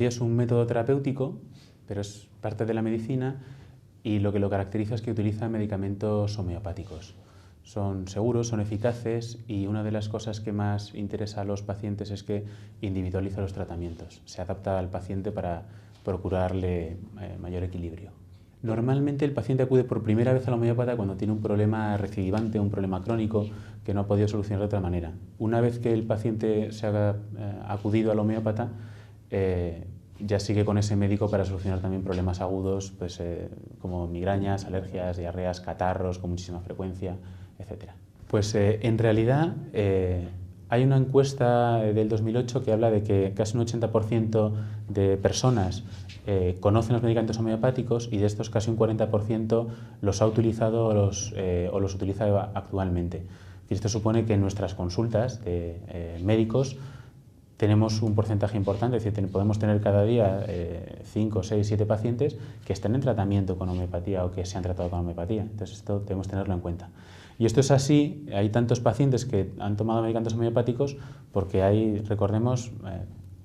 homeopatía es un método terapéutico, pero es parte de la medicina y lo que lo caracteriza es que utiliza medicamentos homeopáticos. Son seguros, son eficaces y una de las cosas que más interesa a los pacientes es que individualiza los tratamientos. Se adapta al paciente para procurarle mayor equilibrio. Normalmente el paciente acude por primera vez al homeópata cuando tiene un problema recidivante, un problema crónico que no ha podido solucionar de otra manera. Una vez que el paciente se ha acudido al homeópata, ya sigue con ese médico para solucionar también problemas agudos pues, como migrañas, alergias, diarreas, catarros con muchísima frecuencia, etc. Pues en realidad hay una encuesta del 2008 que habla de que casi un 80% de personas conocen los medicamentos homeopáticos y de estos casi un 40% los ha utilizado o los utiliza actualmente. Y esto supone que en nuestras consultas de médicos tenemos un porcentaje importante, es decir, podemos tener cada día 5, 6, 7 pacientes que estén en tratamiento con homeopatía o que se han tratado con homeopatía. Entonces esto debemos tenerlo en cuenta. Y esto es así, hay tantos pacientes que han tomado medicamentos homeopáticos porque hay, recordemos,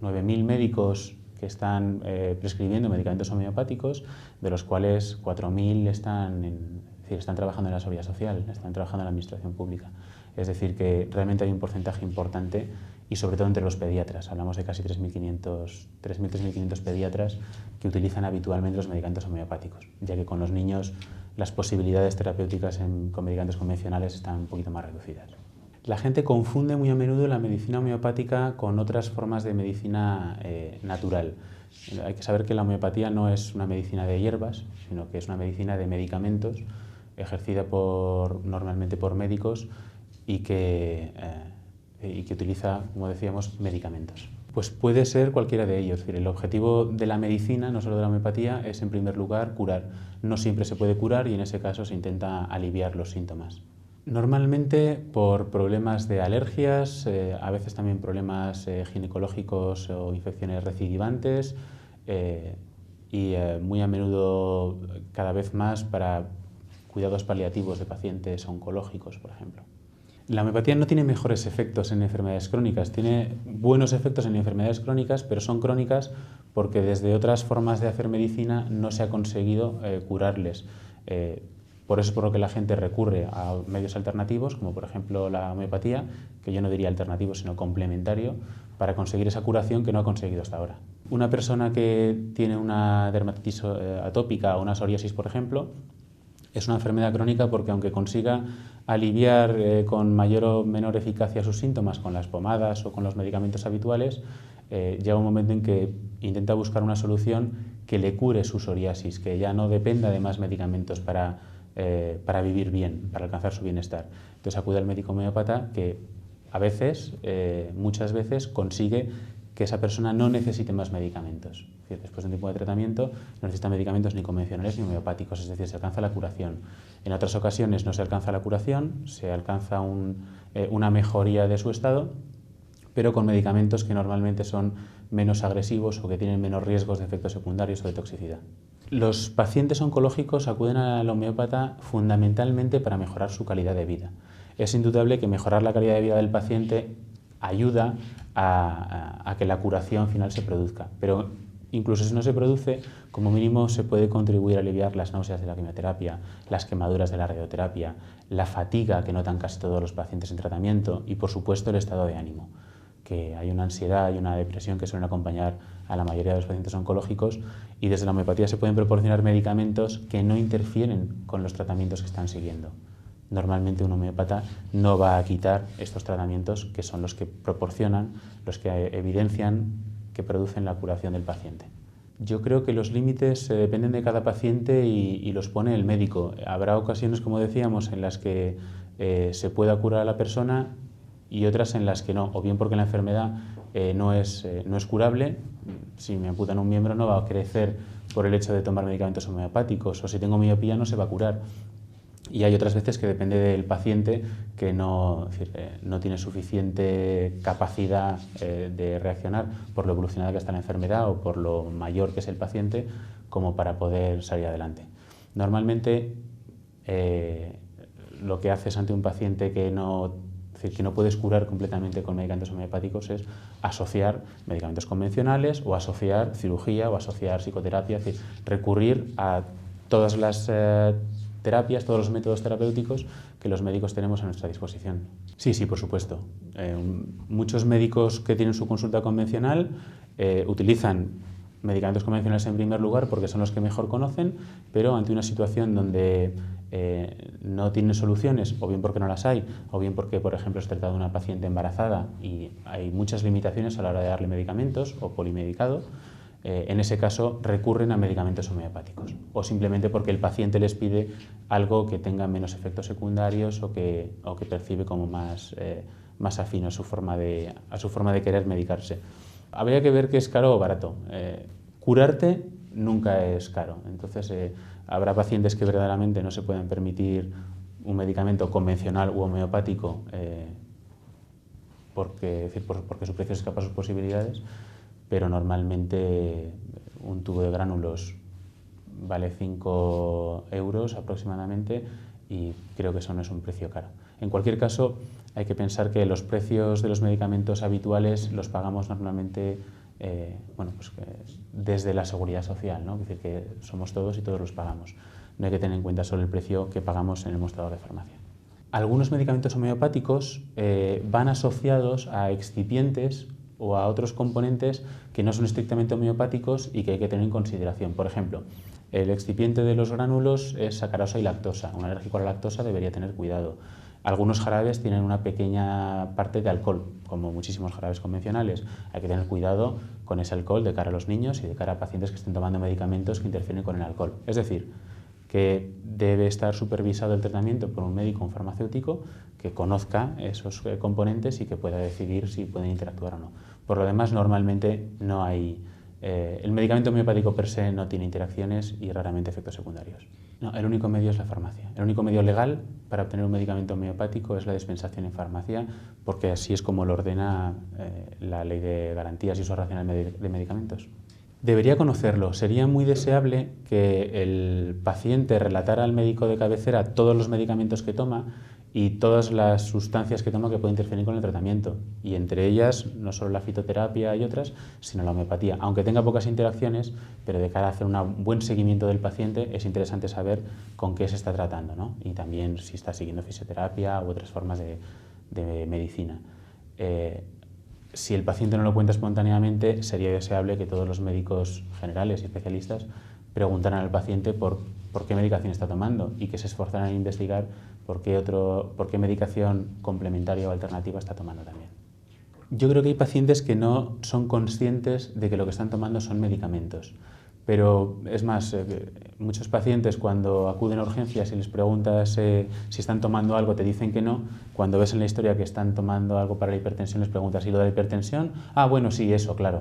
9.000 médicos que están prescribiendo medicamentos homeopáticos, de los cuales 4.000 están trabajando en la seguridad social, están trabajando en la administración pública. Es decir, que realmente hay un porcentaje importante y sobre todo entre los pediatras. Hablamos de casi 3.500 pediatras que utilizan habitualmente los medicamentos homeopáticos, ya que con los niños las posibilidades terapéuticas con medicamentos convencionales están un poquito más reducidas. La gente confunde muy a menudo la medicina homeopática con otras formas de medicina natural. Hay que saber que la homeopatía no es una medicina de hierbas, sino que es una medicina de medicamentos ejercida normalmente por médicos y que utiliza, como decíamos, medicamentos. Pues puede ser cualquiera de ellos. Es decir, el objetivo de la medicina, no solo de la homeopatía, es en primer lugar curar. No siempre se puede curar y en ese caso se intenta aliviar los síntomas. Normalmente por problemas de alergias, a veces también problemas ginecológicos o infecciones recidivantes y muy a menudo cada vez más para cuidados paliativos de pacientes oncológicos, por ejemplo. La homeopatía no tiene mejores efectos en enfermedades crónicas, tiene buenos efectos en enfermedades crónicas, pero son crónicas porque desde otras formas de hacer medicina no se ha conseguido curarles. Por eso es por lo que la gente recurre a medios alternativos, como por ejemplo la homeopatía, que yo no diría alternativo, sino complementario, para conseguir esa curación que no ha conseguido hasta ahora. Una persona que tiene una dermatitis atópica o una psoriasis, por ejemplo, es una enfermedad crónica porque aunque consiga aliviar con mayor o menor eficacia sus síntomas con las pomadas o con los medicamentos habituales, llega un momento en que intenta buscar una solución que le cure su psoriasis, que ya no dependa de más medicamentos para vivir bien, para alcanzar su bienestar. Entonces acude al médico homeópata que a veces, muchas veces, consigue que esa persona no necesite más medicamentos. Es decir, después de un tiempo de tratamiento no necesita medicamentos ni convencionales ni homeopáticos, es decir, se alcanza la curación. En otras ocasiones no se alcanza la curación, se alcanza una mejoría de su estado, pero con medicamentos que normalmente son menos agresivos o que tienen menos riesgos de efectos secundarios o de toxicidad. Los pacientes oncológicos acuden al homeópata fundamentalmente para mejorar su calidad de vida. Es indudable que mejorar la calidad de vida del paciente ayuda a que la curación final se produzca, pero incluso si no se produce, como mínimo se puede contribuir a aliviar las náuseas de la quimioterapia, las quemaduras de la radioterapia, la fatiga que notan casi todos los pacientes en tratamiento y, por supuesto, el estado de ánimo, que hay una ansiedad y una depresión que suelen acompañar a la mayoría de los pacientes oncológicos y desde la homeopatía se pueden proporcionar medicamentos que no interfieren con los tratamientos que están siguiendo. Normalmente un homeópata no va a quitar estos tratamientos que son los que proporcionan, los que evidencian que producen la curación del paciente. Yo creo que los límites dependen de cada paciente y los pone el médico. Habrá ocasiones, como decíamos, en las que se pueda curar a la persona y otras en las que no, o bien porque la enfermedad no es curable. Si me amputan un miembro no va a crecer por el hecho de tomar medicamentos homeopáticos, o si tengo miopía no se va a curar. Y hay otras veces que depende del paciente que no tiene suficiente capacidad de reaccionar por lo evolucionada que está la enfermedad o por lo mayor que es el paciente como para poder salir adelante. Normalmente lo que haces ante un paciente que no Es decir, que no puedes curar completamente con medicamentos homeopáticos es asociar medicamentos convencionales o asociar cirugía o asociar psicoterapia, es decir, recurrir a todas las terapias, todos los métodos terapéuticos que los médicos tenemos a nuestra disposición. Sí, sí, por supuesto. Muchos médicos que tienen su consulta convencional utilizan medicamentos convencionales en primer lugar porque son los que mejor conocen, pero ante una situación donde no tienen soluciones, o bien porque no las hay, o bien porque, por ejemplo, se trata de una paciente embarazada y hay muchas limitaciones a la hora de darle medicamentos o polimedicado, en ese caso recurren a medicamentos homeopáticos, o simplemente porque el paciente les pide algo que tenga menos efectos secundarios o que percibe como más afín a su forma de querer medicarse. Habría que ver qué es caro o barato. Curarte nunca es caro, entonces habrá pacientes que verdaderamente no se pueden permitir un medicamento convencional u homeopático porque su precio escapa a sus posibilidades, pero normalmente un tubo de gránulos vale 5 euros aproximadamente y creo que eso no es un precio caro. En cualquier caso, hay que pensar que los precios de los medicamentos habituales los pagamos normalmente desde la seguridad social, ¿no? Es decir, que somos todos y todos los pagamos. No hay que tener en cuenta solo el precio que pagamos en el mostrador de farmacia. Algunos medicamentos homeopáticos van asociados a excipientes o a otros componentes que no son estrictamente homeopáticos y que hay que tener en consideración. Por ejemplo, el excipiente de los gránulos es sacarosa y lactosa. Un alérgico a la lactosa debería tener cuidado. Algunos jarabes tienen una pequeña parte de alcohol, como muchísimos jarabes convencionales. Hay que tener cuidado con ese alcohol de cara a los niños y de cara a pacientes que estén tomando medicamentos que interfieren con el alcohol. Es decir, que debe estar supervisado el tratamiento por un médico o un farmacéutico que conozca esos componentes y que pueda decidir si pueden interactuar o no. Por lo demás, normalmente no hay... el medicamento homeopático per se no tiene interacciones y raramente efectos secundarios. No, el único medio es la farmacia. El único medio legal para obtener un medicamento homeopático es la dispensación en farmacia, porque así es como lo ordena la Ley de Garantías y Uso Racional de Medicamentos. Debería conocerlo. Sería muy deseable que el paciente relatara al médico de cabecera todos los medicamentos que toma y todas las sustancias que toma que pueden interferir con el tratamiento. Y entre ellas, no solo la fitoterapia y otras, sino la homeopatía. Aunque tenga pocas interacciones, pero de cara a hacer un buen seguimiento del paciente, es interesante saber con qué se está tratando, ¿no? Y también si está siguiendo fisioterapia u otras formas de medicina. Si el paciente no lo cuenta espontáneamente, sería deseable que todos los médicos generales y especialistas preguntaran al paciente por qué medicación está tomando y que se esforzaran en investigar por qué medicación complementaria o alternativa está tomando también. Yo creo que hay pacientes que no son conscientes de que lo que están tomando son medicamentos. Pero es más, muchos pacientes cuando acuden a urgencias y les preguntas si están tomando algo, te dicen que no. Cuando ves en la historia que están tomando algo para la hipertensión, les preguntas, ¿y lo de la hipertensión? Ah, bueno, sí, eso, claro.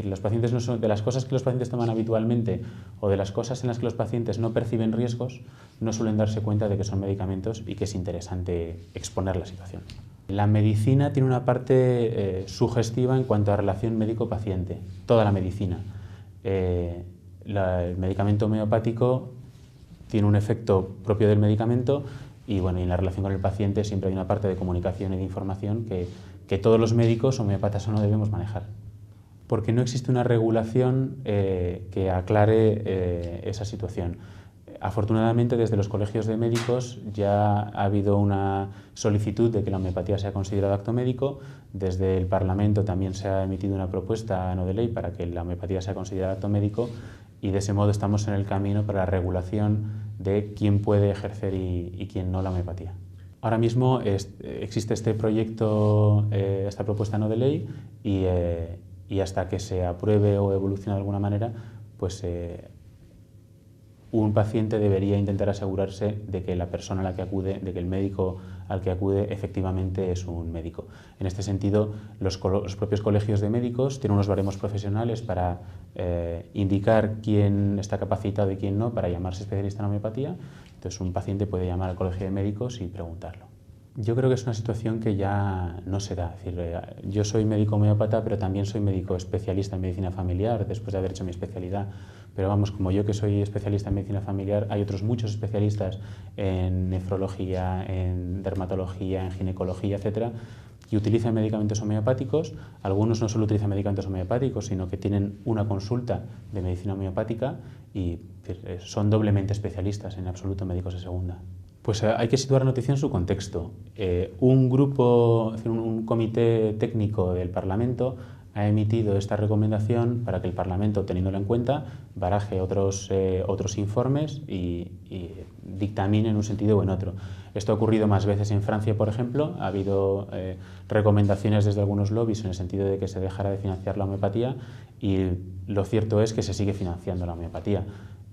Los pacientes no son, de las cosas que los pacientes toman habitualmente o de las cosas en las que los pacientes no perciben riesgos, no suelen darse cuenta de que son medicamentos y que es interesante exponer la situación. La medicina tiene una parte sugestiva en cuanto a relación médico-paciente, toda la medicina. El medicamento homeopático tiene un efecto propio del medicamento y, bueno, y en la relación con el paciente siempre hay una parte de comunicación y de información que todos los médicos, homeópatas o no, debemos manejar. Porque no existe una regulación que aclare esa situación. Afortunadamente, desde los colegios de médicos ya ha habido una solicitud de que la homeopatía sea considerada acto médico. Desde el Parlamento también se ha emitido una propuesta no de ley para que la homeopatía sea considerada acto médico y de ese modo estamos en el camino para la regulación de quién puede ejercer y quién no la homeopatía. Ahora mismo existe este proyecto, esta propuesta no de ley y hasta que se apruebe o evolucione de alguna manera, pues un paciente debería intentar asegurarse de que la persona a la que acude, de que el médico al que acude efectivamente es un médico. En este sentido, los propios colegios de médicos tienen unos baremos profesionales para indicar quién está capacitado y quién no para llamarse especialista en homeopatía. Entonces, un paciente puede llamar al colegio de médicos y preguntarlo. Yo creo que es una situación que ya no se da. Es decir, yo soy médico homeópata, pero también soy médico especialista en medicina familiar después de haber hecho mi especialidad. pero vamos, como yo que soy especialista en medicina familiar, hay otros muchos especialistas en nefrología, en dermatología, en ginecología, etcétera, que utilizan medicamentos homeopáticos. Algunos no solo utilizan medicamentos homeopáticos, sino que tienen una consulta de medicina homeopática y son doblemente especialistas, en absoluto médicos de segunda. Pues hay que situar la noticia en su contexto. Un grupo, un comité técnico del Parlamento ha emitido esta recomendación para que el Parlamento, teniéndola en cuenta, baraje otros informes y dictamine en un sentido o en otro. Esto ha ocurrido más veces en Francia, por ejemplo. Ha habido recomendaciones desde algunos lobbies en el sentido de que se dejara de financiar la homeopatía y lo cierto es que se sigue financiando la homeopatía.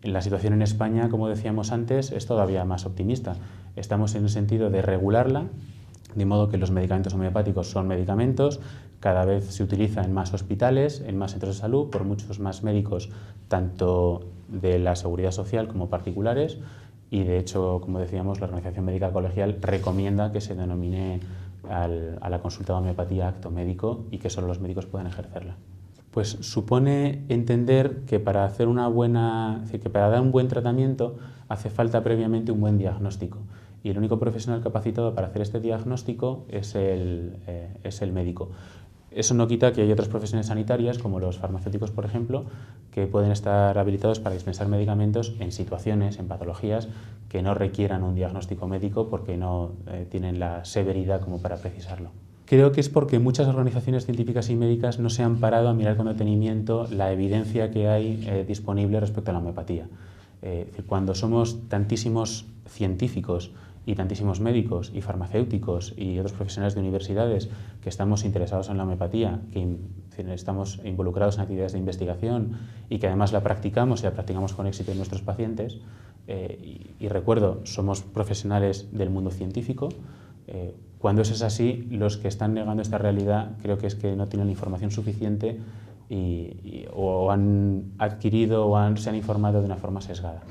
La situación en España, como decíamos antes, es todavía más optimista. Estamos en el sentido de regularla, de modo que los medicamentos homeopáticos son medicamentos, cada vez se utiliza en más hospitales, en más centros de salud, por muchos más médicos, tanto de la Seguridad Social como particulares, y de hecho, como decíamos, la Organización Médica Colegial recomienda que se denomine a la consulta de homeopatía acto médico y que solo los médicos puedan ejercerla. Pues supone entender que para hacer que para dar un buen tratamiento hace falta previamente un buen diagnóstico. Y el único profesional capacitado para hacer este diagnóstico es el médico. Eso no quita que hay otras profesiones sanitarias, como los farmacéuticos, por ejemplo, que pueden estar habilitados para dispensar medicamentos en situaciones, en patologías que no requieran un diagnóstico médico porque no tienen la severidad como para precisarlo. Creo que es porque muchas organizaciones científicas y médicas no se han parado a mirar con detenimiento la evidencia que hay disponible respecto a la homeopatía. Cuando somos tantísimos científicos y tantísimos médicos y farmacéuticos y otros profesionales de universidades que estamos interesados en la homeopatía, que estamos involucrados en actividades de investigación y que además la practicamos y la practicamos con éxito en nuestros pacientes, y recuerdo, somos profesionales del mundo científico. Cuando eso es así, los que están negando esta realidad creo que es que no tienen la información suficiente o han adquirido o se han informado de una forma sesgada.